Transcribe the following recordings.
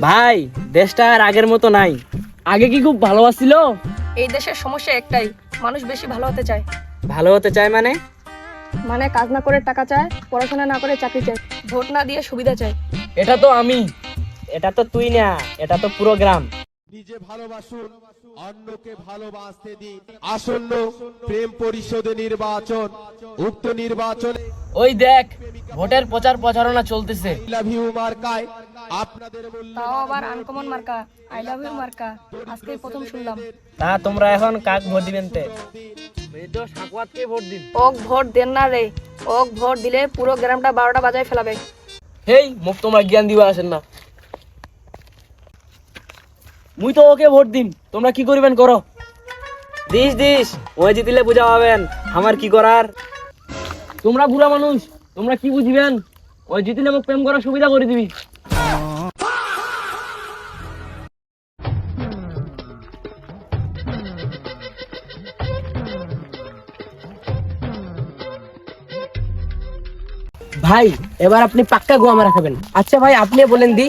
ভাই দেশটা আর আগের মতো নাই। আগে কি খুব ভালো ছিল? এই দেশের সমস্যা একটাই, মানুষ বেশি ভালো হতে চায়। ভালো হতে চায় মানে কাজ না করে টাকা চায়, পড়াশোনা না করে চাকরি চায়, ভোট না দিয়ে সুবিধা চায়। এটা তো আমি, এটা তো তুই না, এটা তো পুরো গ্রাম। নিজে ভালোবাসুন, অন্যকে ভালোবাসতে দিন। আসন্ন প্রেম পরিষদে নির্বাচন, উক্ত নির্বাচনে ওই দেখ ভোটের প্রচার প্রচারণা চলতেছে। লাভ ইউ মার্কায় আপনাদের তাও আবার আনকমন মার্কা, আই লাভ ইউ মার্কা। আজকেই প্রথম শুনলাম। তা তোমরা এখন কাক ভোট দিবেন তে? সাকুয়াতকে ভোট দিন। ওক ভোট দেন না রে, ওক ভোট দিলে পুরো গ্রামটা 12টা বাজায় ফেলাবে। হেই মুখ তোমরা জ্ঞান দিবা আসেন না। মুই তো ওকে ভোট দিম, তোমরা কি করিবেন করো। দিস ওই জিতিলে বুঝা পাবেন আমার কি করার। তোমরা বুড়া মানুষ, তোমরা কি বুঝিবেন। ওই জিতিলে মোক প্রেম করার সুবিধা করে দিবি। ভাই এবার আপনি পাক্কা গোয়া মারা খাবেন। আচ্ছা ভাই আপনি বলেন দি,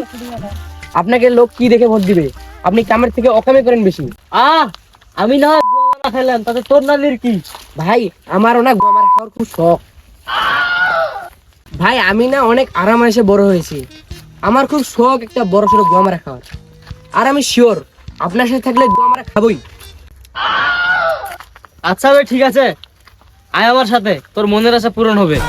আপনাকে লোক কি দেখে ভোট দিবে? আপনি কামের থেকে অকামে করেন বেশি। আমি না গোয়া মারা খেলাম, তাতে তোর নালির কি? ভাই আমারও না গোয়া মারা খাওয়ার খুব শখ। ভাই আমি না অনেক আরাম এসে বড় হয়েছি, আমার খুব শখ একটা বড় সড়ো গোয়া মারা খাওয়ার। আর আমি শিওর আপনার সাথে থাকলে গোয়া মারা খাবোই। আচ্ছা ভাই ঠিক আছে, আয় আমার সাথে, তোর মনের আশা পূরণ হবে।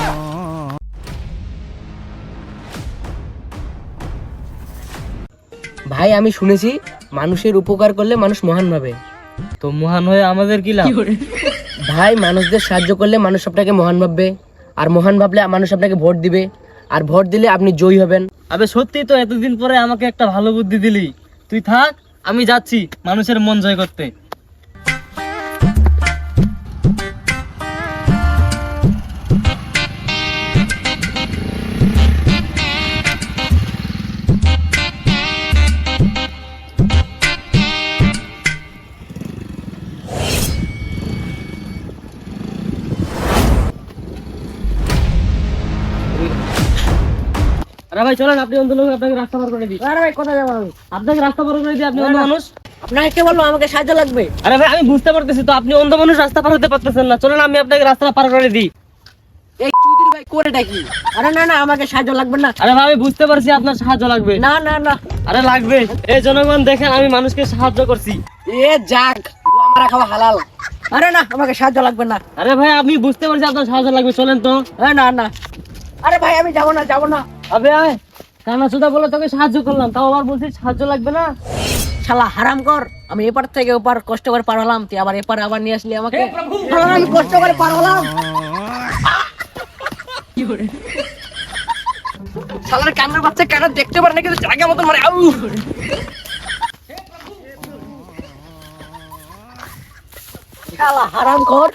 ভাই আমি শুনেছি মানুষের উপকার করলে মানুষ মহান ভাবে। তো মহান হয়ে আমাদের কি লাভ? ভাই মানুষদের সাহায্য করলে মানুষ আপনাকে মহান ভাববে, আর মহান ভাবলে মানুষ আপনাকে ভোট দিবে, আর ভোট দিলে আপনি জয়ী হবেন। আবে সত্যি তো, এতদিন পরে আমাকে একটা ভালো বুদ্ধি দিলি। তুই থাক, আমি যাচ্ছি মানুষের মন জয় করতে। আরে ভাই চলেন, আপনি অন্ধ লোক, আপনাকে রাস্তা পার করে দিই। আরে ভাই কোথায় যাবো আমি? আপনাকে রাস্তা পার করে দিই, আপনি অন্ধ মানুষ। আপনাকে কে বলবো আমাকে সাহায্য লাগবে? আরে ভাই আমি বুঝতে পারতেছি তো, আপনি অন্ধ মানুষ, রাস্তা পার হতে পারতেছেন না। চলেন আমি আপনাকে রাস্তা পার করে দিই। এই চুদির ভাই কোরেটা কি? আরে না আমাকে সাহায্য লাগবে না। আরে ভাই আমি বুঝতে পারছি আপনার সাহায্য লাগবে। না আরে লাগবে। এই জনগণ দেখেন আমি মানুষকে সাহায্য করছি। এ যাক গোয়া মারা খাওয়া হালাল। আরে না আমাকে সাহায্য লাগবে না। আরে ভাই আমি বুঝতে পারছি আপনার সাহায্য লাগবে, চলেন তো। না আরে ভাই আমি যাবো না। আবে আয়, কানা চোদা বলে তোকে সাহায্য করলাম, তাও আবার বলছিস সাহায্য লাগবে না। শালা হারাম কর, আমি এপার থেকে ওপার কষ্ট করে পার হলাম, তুই আবার এপার আবার নিয়ে আসলি আমাকে। আমি কষ্ট করে পার হলাম। শালার কান্নার বাচ্চা কানা দেখতে পারে না, কিন্তু জায়গা মতো মানে আউ। শালা হারাম কর।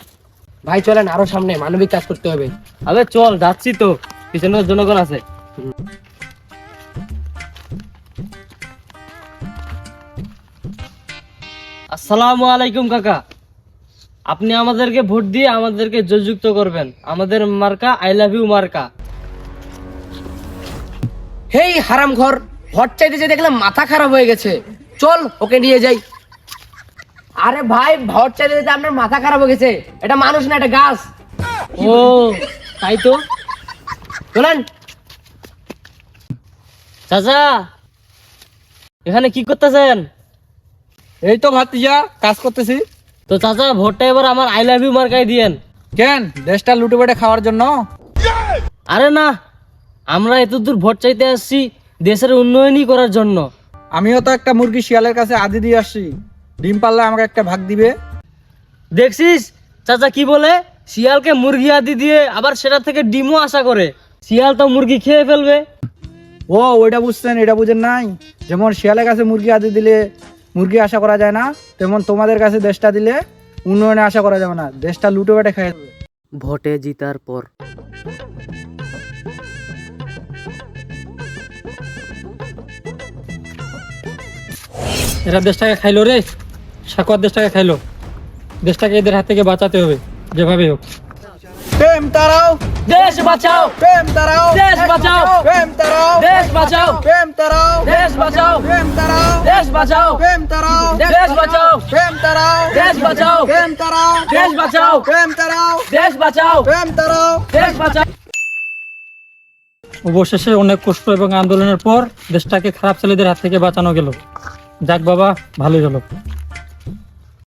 ভাই চলেন আরো সামনে, মানবিক কাজ করতে হবে। আবে চল, যাচ্ছি তো, পিছনে জনগণ আছে। আসসালামু আলাইকুম কাকা, আপনি আমাদেরকে ভোট দিয়ে আমাদেরকে জয়যুক্ত করবেন। আমাদের মার্কা আই লাভ ইউ মার্কা। হেই হারামখোর, ভোট চাইতে যে দেখলাম মাথা খারাপ হয়ে গেছে, চল ওকে নিয়ে যাই। আরে ভাই ভোট চাইতে যেতে আপনার মাথা খারাপ হয়ে গেছে, এটা মানুষ না, এটা গাছ। ও তাই তো, চলেন। চাচা এখানে কি করতেছেন? এই তো ভাতিজা কাজ করতেছি। তো চাচা ভোটটা এবার আমার আই লাভ ইউ মার্কায় দিয়েন। কেন, দেশটা লুটে বেটে খাওয়ার জন্য? আরে না, আমরা এতদূর ভোট চাইতে আসছি দেশের উন্নয়নই করার জন্য। আমিও তো একটা মুরগি শিয়ালের কাছে আদি দিয়ে আসছি, ডিম পারলে আমাকে একটা ভাগ দিবে। দেখছিস চাচা কি বলে, শিয়ালকে মুরগি আদি দিয়ে আবার সেটা থেকে ডিমও আশা করে। শিয়াল তো মুরগি খেয়ে ফেলবে। ও ওইটা বুঝছেন, এটা বুঝেন নাই। যেমন শিয়ালের কাছে মুরগি আদি দিলে মুরগি আশা করা যায় না, তেমন তোমাদের কাছে দেশটা দিলে উন্নয়নে আশা করা যাবে না, দেশটা লুটে বেটে খেয়ে যাবে। ভোটে জিতার পর এরা দেশটাকে খাইলো রে, সাকুয়ার দেশটাকে খাইলো। দেশটাকে এদের হাত থেকে বাঁচাতে হবে যেভাবে হোক। প্রেম তারাও, দেশ বাঁচাও, প্রেম তারাও, দেশ বাঁচাও, প্রেম তারাও, দেশ বাঁচাও, প্রেম তারাও, দেশ বাঁচাও, প্রেম বাঁচাও প্রেম তারাও দেশ বাঁচাও প্রেম তারাও দেশ বাঁচাও প্রেম তারাও দেশ বাঁচাও প্রেম তারাও দেশ বাঁচাও প্রেম তারাও দেশ বাঁচাও। অবশেষে অনেক কষ্ট এবং আন্দোলনের পর দেশটাকে খারাপ ছেলেদের হাত থেকে বাঁচানো গেল। যাক বাবা, ভালোই হলো।